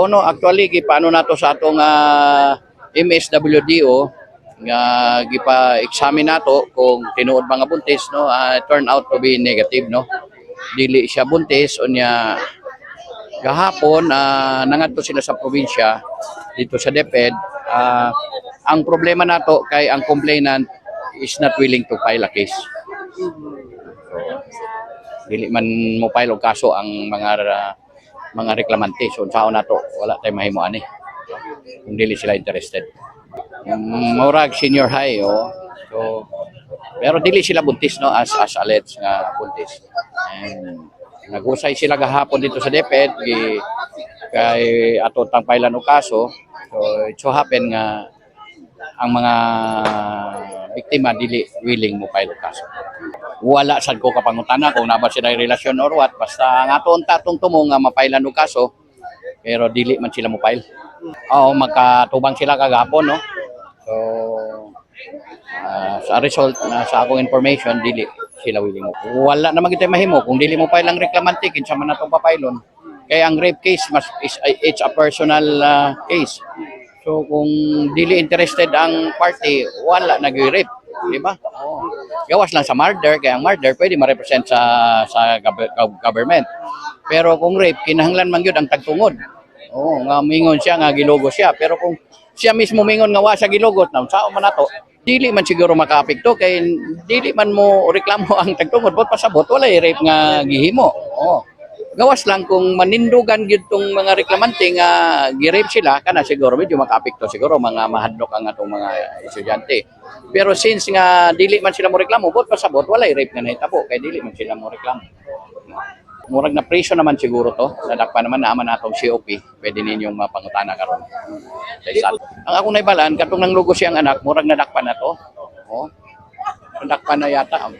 no, actually gipaano nato sa atong MSWDO nga gipa-examine nato kung tinuod mga buntis no, turn out to be negative no. Dili siya buntis unya gahapon nangadto sila sa probinsya dito sa DepEd. Ang problema nato kay ang complainant is not willing to file a case. So, dili man mo file og kaso ang mga reklamante. So sao nato wala tay mahimo ani. Kung dili sila interested. Murag senior high So pero dili sila buntis no as alleged nga buntis. And nag-usay sila gahapon dito sa DepEd kay ato tang pailan og kaso. So it so happen nga ang mga biktima dili willing mo file og kaso. Wala sad ko kapangutana kung naba sila relasyon or what, basta ang aton tatong tumo nga mapailan og kaso pero dili man sila mo file. Magkatubang sila kagapon no. So sa result sa akong information dili sila willing mo. Wala na magitay mahimo kung dili mo file ang reklamante kinsa man natong papailon. Kaya ang rape case it's a personal case. So kung dili interested ang party, wala nag-rape, di ba? Gawas lang sa murder, kaya ang murder pwede ma-represent sa government. Pero kung rape, kinahanglan man gyud ang tagtungod. Nga mingon siya nga gilugo siya, pero kung siya mismo mingon nga wa siya gilugot, sao man nato? Dili man siguro makaapekto kay dili man mo reklamo ang tagtungod, bot pasabot wala rape nga gihimo. Gawas lang kung manindugan gyud tong mga reklamante nga gi-rape sila kana siguro medyo makaapekto siguro mga mahadlok ang atong mga estudyante. Pero since nga dili man sila mo reklamo, bot pasabot wala rape nga nahitabo kay dili man sila mo reklamo. Murag na preso naman siguro to. Nadakpan naman naaman natong COP. Pwede ninyong mapangutana karon. Ang akong naibalan katong nang lugo siyang anak, murag nadakpan na to. Nadakpan na yata.